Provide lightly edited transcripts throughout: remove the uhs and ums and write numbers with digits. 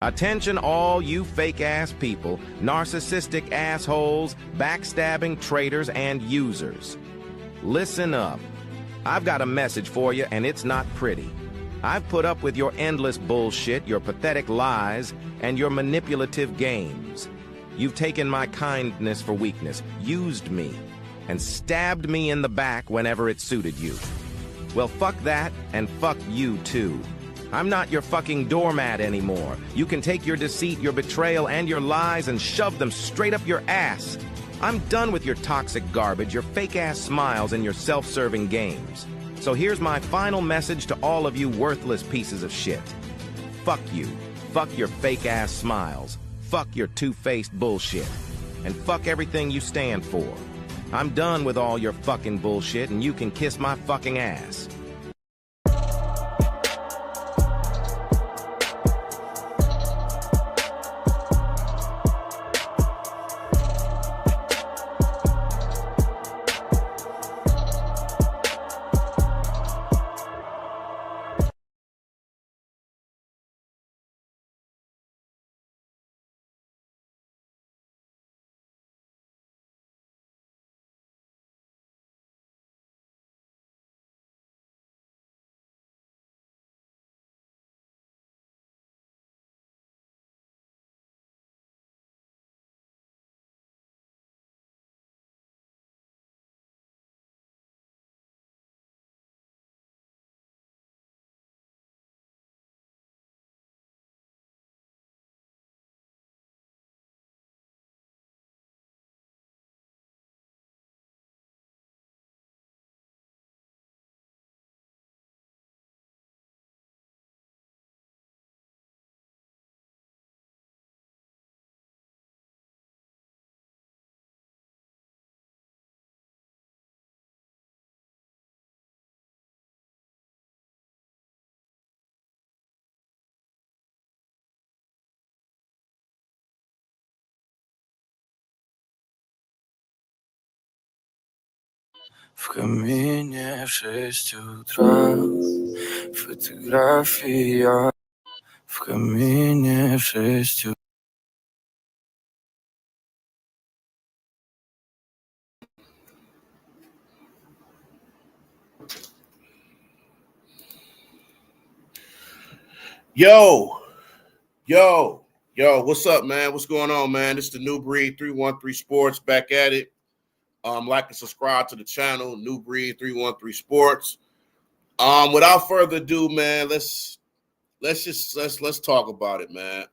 Attention all you fake-ass people, narcissistic assholes, backstabbing traitors, and users. Listen up. I've got a message for you, and it's not pretty. I've put up with your endless bullshit, your pathetic lies, and your manipulative games. You've taken my kindness for weakness, used me, and stabbed me in the back whenever it suited you. Well, fuck that, and fuck you too. I'm not your fucking doormat anymore. You can take your deceit, your betrayal, and your lies and shove them straight up your ass. I'm done with your toxic garbage, your fake-ass smiles, and your self-serving games. So here's my final message to all of you worthless pieces of shit. Fuck you. Fuck your fake-ass smiles. Fuck your two-faced bullshit. And fuck everything you stand for. I'm done with all your fucking bullshit, and you can kiss my fucking ass. В камине в 6 утра фотография. В камине в 6 утра. Yo, what's up, man? What's going on, man? This is the New Breed 313 Sports back at it. Like and subscribe to the channel, New Breed 313 Sports. Without further ado, man, let's talk about it, man.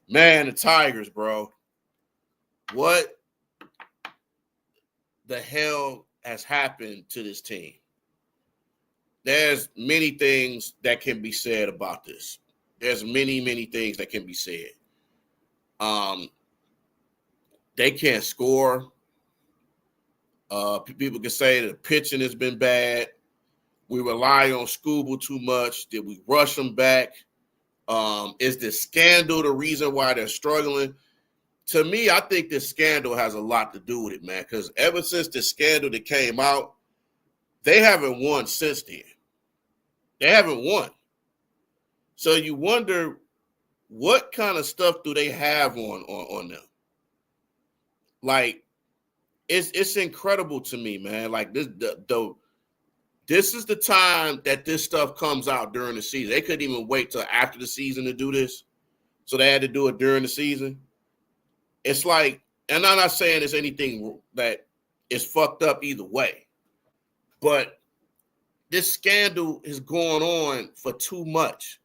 Man, the Tigers, bro. What the hell has happened to this team? There's many things that can be said about this. There's many things that can be said. They can't score. People can say the pitching has been bad. We rely on Skubal too much. Did we rush them back? Is this scandal the reason why they're struggling? To me, I think this scandal has a lot to do with it, man, because ever since the scandal that came out, they haven't won since then. They haven't won. So you wonder what kind of stuff do they have on them? Like, it's incredible to me, man. Like this is the time that this stuff comes out during the season. They couldn't even wait till after the season to do this. So they had to do it during the season. It's like, and I'm not saying there's anything that is fucked up either way, but this scandal is going on for too much.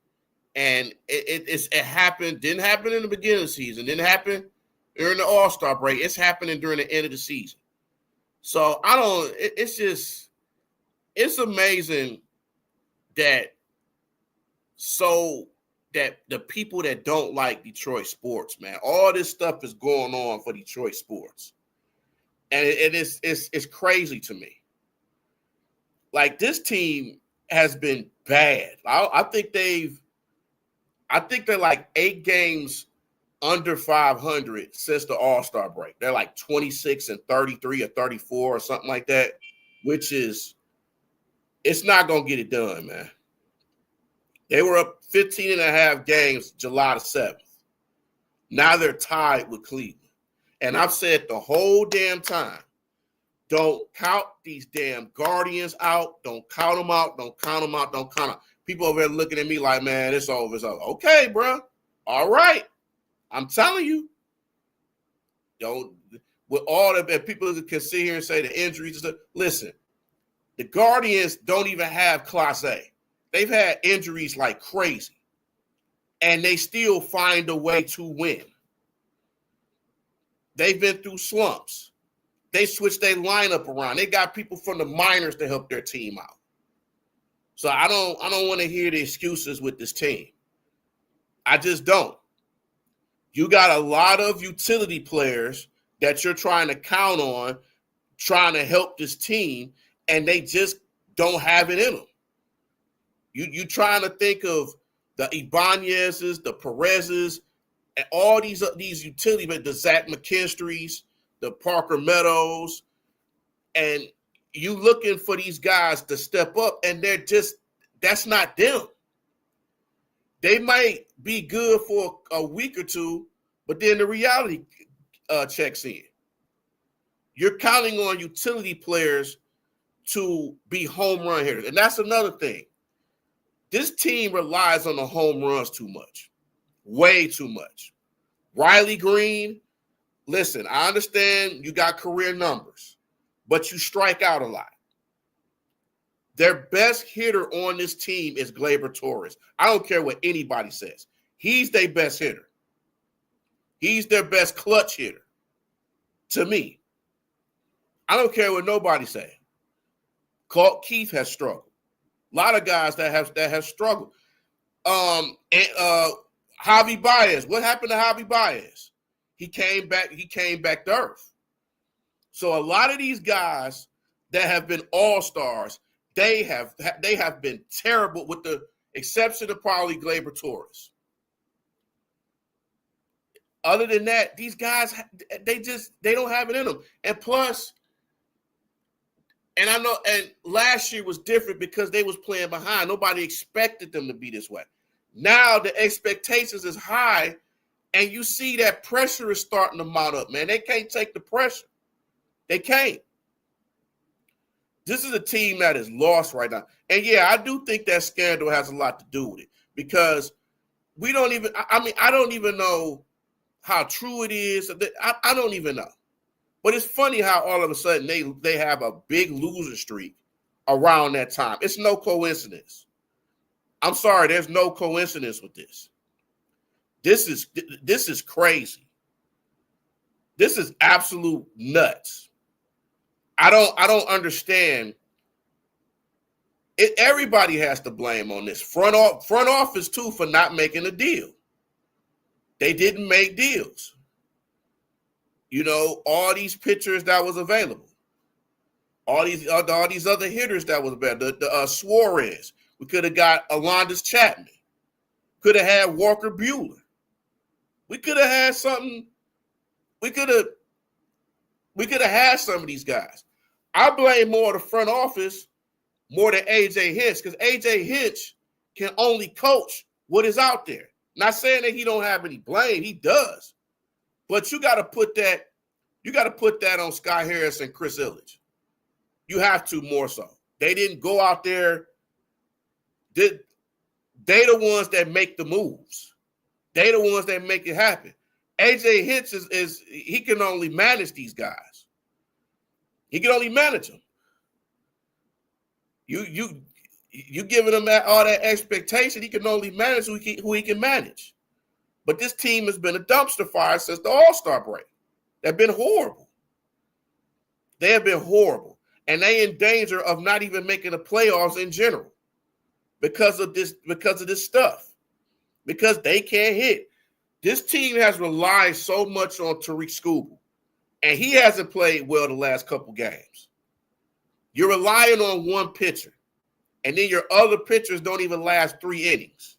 And it happened, didn't happen in the beginning of the season, didn't happen during the All-Star break. It's happening during the end of the season. So it's amazing that the people that don't like Detroit sports, man, all this stuff is going on for Detroit sports. And it's crazy to me. Like, this team has been bad. I think they're like 8 games under 500 since the All-Star break. They're like 26-33 or 34 or something like that, which is, it's not going to get it done, man. They were up 15 and a half games July the 7th. Now they're tied with Cleveland. And I've said the whole damn time, don't count these damn Guardians out. Don't count them out. Don't count them out. Don't count them out. People over there looking at me like, man, it's over. It's over. Okay, bro. All right. I'm telling you. With all the people that can sit here and say the injuries and stuff, listen, the Guardians don't even have Class A. They've had injuries like crazy, and they still find a way to win. They've been through slumps. They switched their lineup around. They got people from the minors to help their team out. So I don't want to hear the excuses with this team. I just don't. You got a lot of utility players that you're trying to count on, trying to help this team, and they just don't have it in them. You trying to think of the Ibanezes, the Perezes, and all these utility, but the Zach McKinstry's, the Parker Meadows, and you looking for these guys to step up, and that's not them. They might be good for a week or two, but then the reality checks in. You're counting on utility players to be home run hitters, and that's another thing. This team relies on the home runs too much, way too much. Riley Green, listen, I understand you got career numbers, but you strike out a lot. Their best hitter on this team is Gleyber Torres. I don't care what anybody says. He's their best hitter. He's their best clutch hitter, to me. I don't care what nobody say. Clark Keith has struggled. A lot of guys that have struggled. Javi Baez. What happened to Javi Baez? He came back to earth. So a lot of these guys that have been all-stars, they have been terrible, with the exception of probably Gleyber Torres. Other than that, these guys, they don't have it in them. And plus, and I know, and last year was different because they was playing behind. Nobody expected them to be this way. Now the expectations is high, and you see that pressure is starting to mount up, man. They can't take the pressure. They can't. This is a team that is lost right now. And yeah, I do think that scandal has a lot to do with it, because I don't even know how true it is. I don't even know. But it's funny how all of a sudden they have a big loser streak around that time. It's no coincidence. I'm sorry, there's no coincidence with this. This is crazy. This is absolute nuts. I don't understand. Everybody has to blame on this. Front office too, for not making a deal. They didn't make deals. You know, all these pitchers that was available, all these other hitters that was available. The Suarez. We could have got Aroldis Chapman. Could have had Walker Buehler. We could have had something. We could have had some of these guys. I blame more the front office more than A.J. Hinch, because A.J. Hinch can only coach what is out there. Not saying that he don't have any blame. He does. But you got to put that on Sky Harris and Chris Ilitch. You have to, more so. They didn't go out there. They the ones that make the moves. They the ones that make it happen. A.J. Hinch is he can only manage these guys. He can only manage them. You giving him all that expectation, he can only manage who he can manage. But this team has been a dumpster fire since the All-Star break. They've been horrible. They have been horrible. And they in danger of not even making the playoffs in general because of this stuff. Because they can't hit. This team has relied so much on Tariq Skubal, and he hasn't played well the last couple games. You're relying on one pitcher, and then your other pitchers don't even last 3 innings.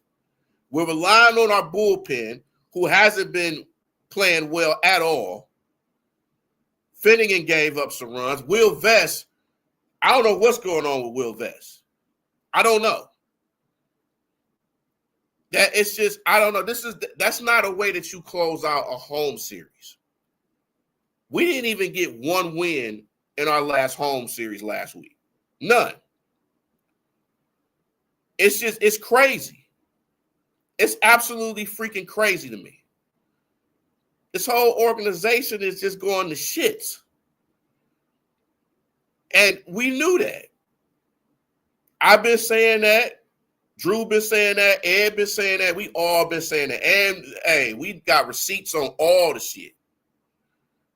We're relying on our bullpen, who hasn't been playing well at all. Finnegan gave up some runs. Will Vest, I don't know what's going on with Will Vest. I don't know. That it's just, I don't know. That's not a way that you close out a home series. We didn't even get one win in our last home series last week. None. It's crazy. It's absolutely freaking crazy to me. This whole organization is just going to shits. And we knew that. I've been saying that. Drew been saying that. Ed been saying that. We all been saying that. And, hey, we got receipts on all the shit.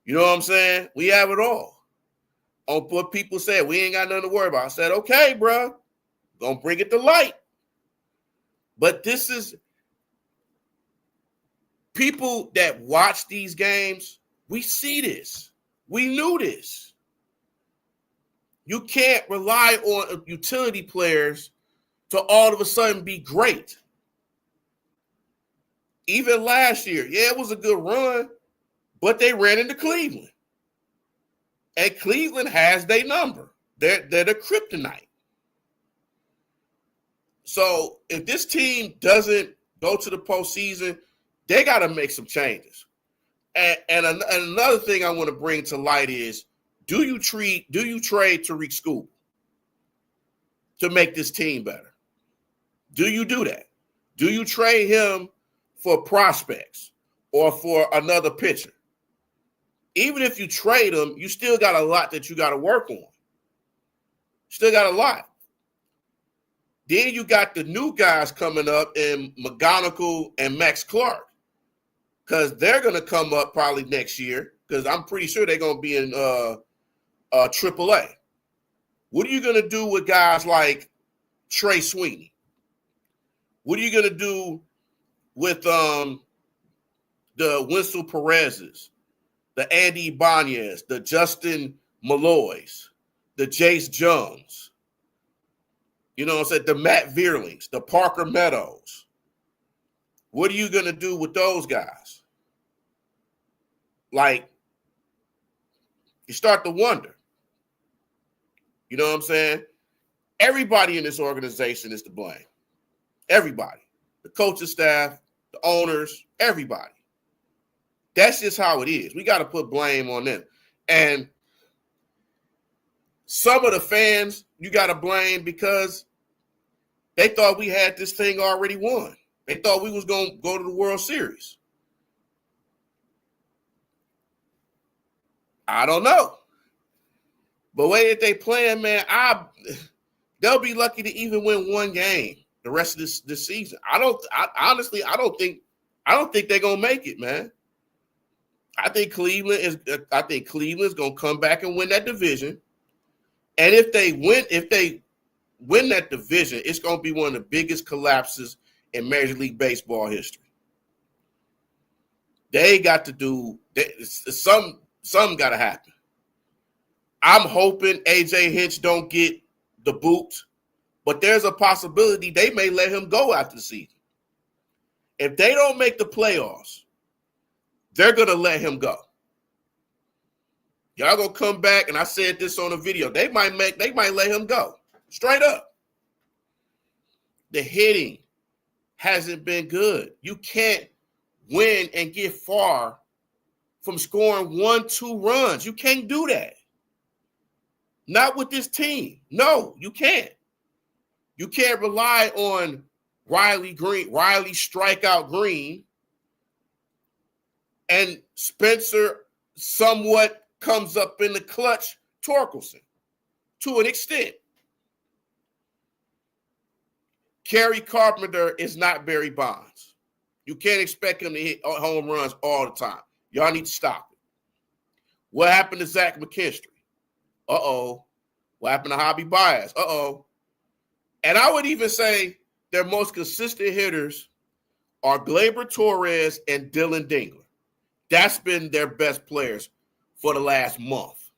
You know what I'm saying? We have it all. On what people said, we ain't got nothing to worry about. I said, okay, bro. Gonna bring it to light. But this is people that watch these games, we see this. We knew this. You can't rely on utility players to all of a sudden be great. Even last year, yeah, it was a good run, but they ran into Cleveland. And Cleveland has their number. They're the kryptonite. So if this team doesn't go to the postseason, they got to make some changes. And another thing I want to bring to light is, do you trade Tariq Skubal to make this team better? Do you do that? Do you trade him for prospects or for another pitcher? Even if you trade him, you still got a lot that you got to work on. Still got a lot. Then you got the new guys coming up in McGonigal and Max Clark, because they're going to come up probably next year, because I'm pretty sure they're going to be in AAA. What are you going to do with guys like Trey Sweeney? What are you going to do with the Winston Perez's, the Andy Ibanez, the Justin Malloys, the Jace Jones? You know what I'm saying? The Matt Vierlings, the Parker Meadows. What are you going to do with those guys? Like, you start to wonder. You know what I'm saying? Everybody in this organization is to blame. Everybody. The coaching staff, the owners, everybody. That's just how it is. We got to put blame on them. And some of the fans, you got to blame because they thought we had this thing already won. They thought we was going to go to the World Series. I don't know. But the way that they playing, man, they'll be lucky to even win one game the rest of this season. Honestly, I don't think they're gonna make it, man. I think Cleveland's gonna come back and win that division. And if they win that division, it's gonna be one of the biggest collapses in Major League Baseball history. They got to do something got to happen. I'm hoping AJ Hinch don't get the boot, but there's a possibility they may let him go after the season. If they don't make the playoffs, they're going to let him go. Y'all going to come back, and I said this on a video. They might let him go. Straight up. The hitting hasn't been good. You can't win and get far from scoring 1-2 runs. You can't do that. Not with this team. No, you can't. You can't rely on Riley Strikeout Green, and Spencer somewhat comes up in the clutch, Torkelson, to an extent. Kerry Carpenter is not Barry Bonds. You can't expect him to hit home runs all the time. Y'all need to stop it. What happened to Zach McKinstry? Uh-oh. What happened to Javi Baez? Uh-oh. And I would even say their most consistent hitters are Gleyber Torres and Dylan Dingler. That's been their best players for the last month.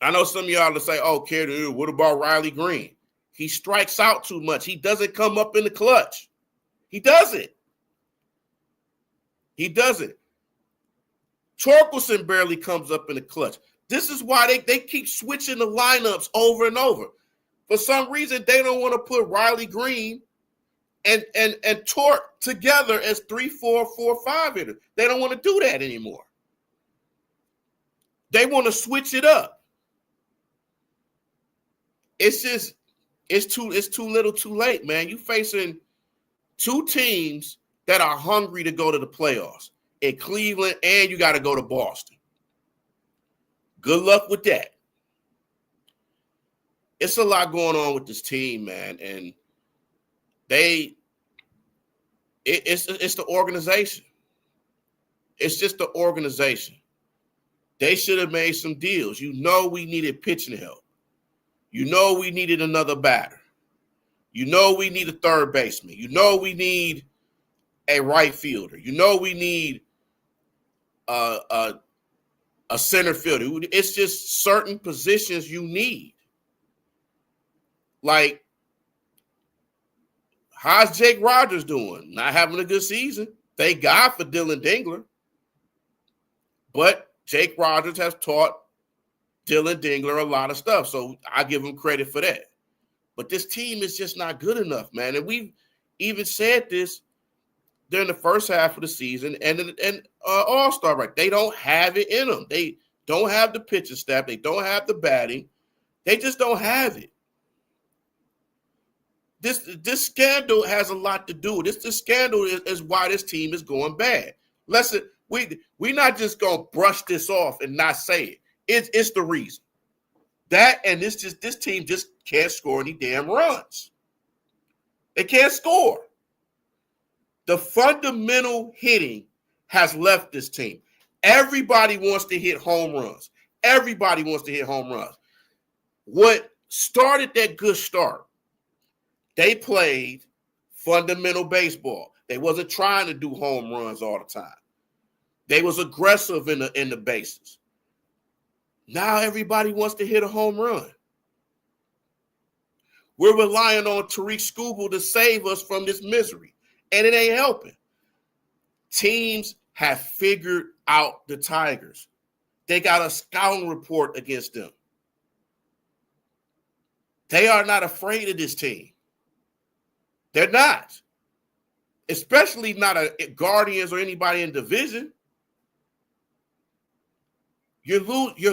I know some of y'all will say, oh, Kerry, what about Riley Green? He strikes out too much. He doesn't come up in the clutch. He doesn't. He doesn't. Torkelson barely comes up in the clutch. This is why they keep switching the lineups over and over. For some reason, they don't want to put Riley Green and torque together as 3-4, 4-5 hitters. They don't want to do that anymore. They want to switch it up. It's too little too late, man. You facing two teams that are hungry to go to the playoffs in Cleveland, and you got to go to Boston. Good luck with that. It's a lot going on with this team, man, and it's the organization. It's just the organization. They should have made some deals. You know we needed pitching help. You know we needed another batter. You know we need a third baseman. You know we need a right fielder. You know we need a center fielder. It's just certain positions you need. Like, how's Jake Rogers doing? Not having a good season. Thank God for Dylan Dingler. But Jake Rogers has taught Dylan Dingler a lot of stuff, so I give him credit for that. But this team is just not good enough, man. And we've even said this during the first half of the season and All-Star break. They don't have it in them. They don't have the pitching staff. They don't have the batting. They just don't have it. This scandal has a lot to do. This scandal is why this team is going bad. Listen, we're not just gonna brush this off and not say it. It's the reason. That and this team just can't score any damn runs. They can't score. The fundamental hitting has left this team. Everybody wants to hit home runs. Everybody wants to hit home runs. What started that good start? They played fundamental baseball. They wasn't trying to do home runs all the time. They was aggressive in the bases. Now everybody wants to hit a home run. We're relying on Tariq Skubal to save us from this misery, and it ain't helping. Teams have figured out the Tigers. They got a scouting report against them. They are not afraid of this team. They're not. Especially not a Guardians or anybody in division. You're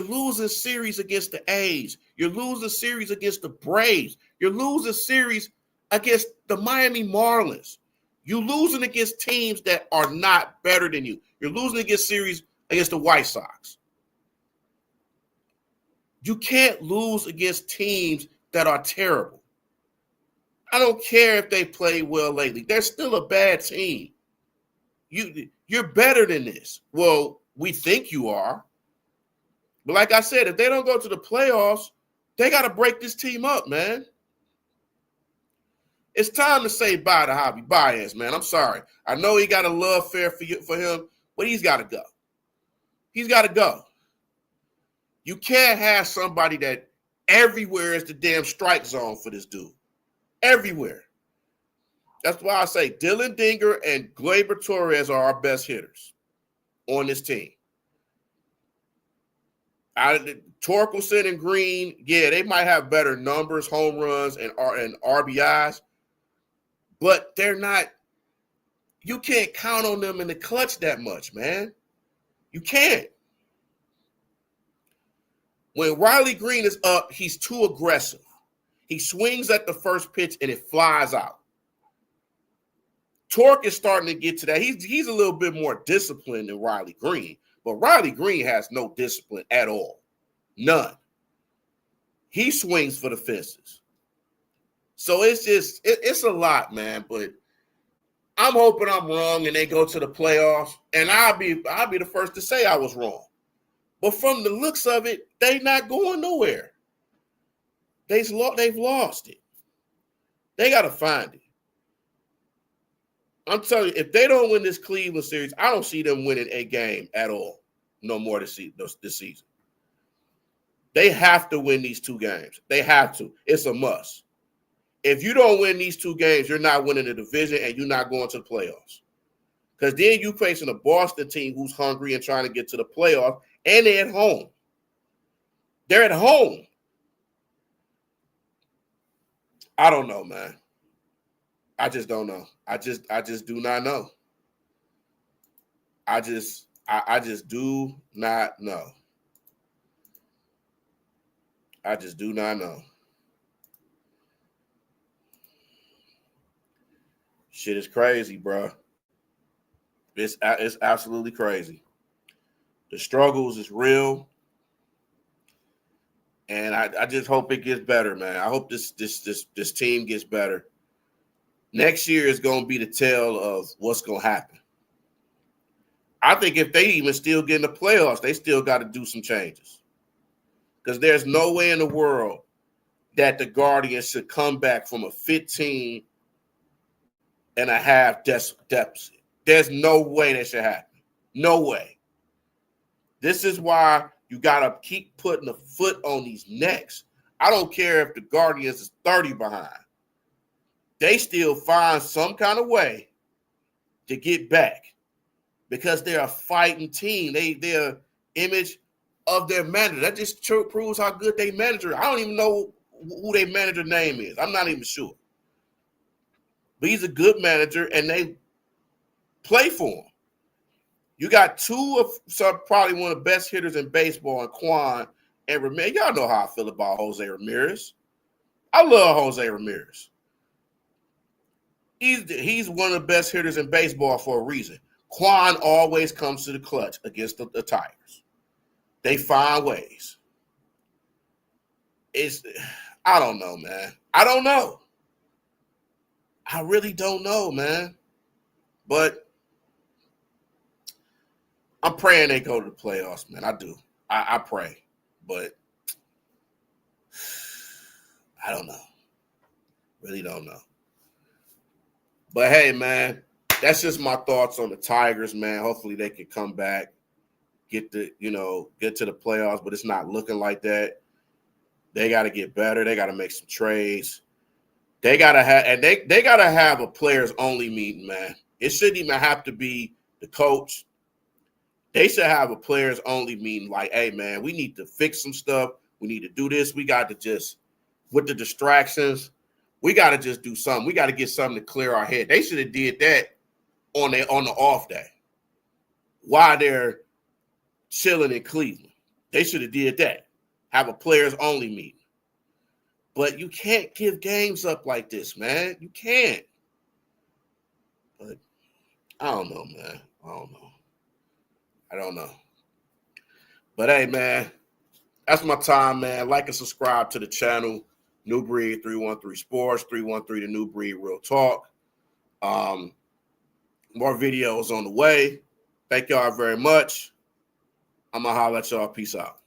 losing series against the A's. You're losing series against the Braves. You're losing series against the Miami Marlins. You're losing against teams that are not better than you. You're losing against series against the White Sox. You can't lose against teams that are terrible. I don't care if they play well lately. They're still a bad team. You're better than this. Well, we think you are. But like I said, if they don't go to the playoffs, they got to break this team up, man. It's time to say bye to Javi Baez, man. I'm sorry. I know he got a love affair for him, but he's got to go. He's got to go. You can't have somebody that everywhere is the damn strike zone for this dude. Everywhere. That's why I say Dylan Dinger and Gleyber Torres are our best hitters on this team. Torkelson and Green, yeah, they might have better numbers, home runs, and RBIs, but they're not. You can't count on them in the clutch that much, man. You can't. When Riley Green is up, he's too aggressive. He swings at the first pitch and it flies out. Torque is starting to get to that. He's a little bit more disciplined than Riley Green, but Riley Green has no discipline at all. None. He swings for the fences. So it's a lot, man, but I'm hoping I'm wrong and they go to the playoffs, and I'll be the first to say I was wrong. But from the looks of it, they not going nowhere. They've lost it. They got to find it. I'm telling you, if they don't win this Cleveland series, I don't see them winning a game at all. No more this season. They have to win these two games. They have to. It's a must. If you don't win these two games, you're not winning the division and you're not going to the playoffs. Because then you're facing a Boston team who's hungry and trying to get to the playoffs, and they're at home. They're at home. I don't know, man. I just don't know. I just do not know. I just do not know. I just do not know. Shit is crazy, bro. It's absolutely crazy. The struggles is real, and I just hope it gets better, man. I hope this team gets better. Next year is going to be the tale of what's going to happen. I think if they even still get in the playoffs, they still got to do some changes, because there's no way in the world that the Guardians should come back from a 15 and a half deficit. There's no way that should happen. No way. This is why you got to keep putting a foot on these necks. I don't care if the Guardians is 30 behind. They still find some kind of way to get back, because they're a fighting team. They're image of their manager. That just proves how good they manager. I don't even know who their manager name is. I'm not even sure. But he's a good manager, and they play for him. You got two of probably one of the best hitters in baseball, in Kwan and Ramirez. Y'all know how I feel about Jose Ramirez. I love Jose Ramirez. He's one of the best hitters in baseball for a reason. Kwan always comes to the clutch against the Tigers. They find ways. I don't know, man. I don't know. I really don't know, man. But I'm praying they go to the playoffs, man. I do. I pray. But I don't know. Really don't know. But hey, man, that's just my thoughts on the Tigers, man. Hopefully they can come back, get to the playoffs, but it's not looking like that. They got to get better. They got to make some trades. They got to have a players only meeting, man. It shouldn't even have to be the coach. They should have a players only meeting, like, hey, man, we need to fix some stuff. We need to do this. We got to just, with the distractions, we got to just do something. We got to get something to clear our head. They should have did that on the off day while they're chilling in Cleveland. They should have did that. Have a players only meeting. But you can't give games up like this, man. You can't. But I don't know, man. I don't know. But hey, man, that's my time, man. Like and subscribe to the channel. New Breed 313 Sports, 313 The New Breed Real Talk. More videos on the way. Thank y'all very much. I'm going to holler at y'all. Peace out.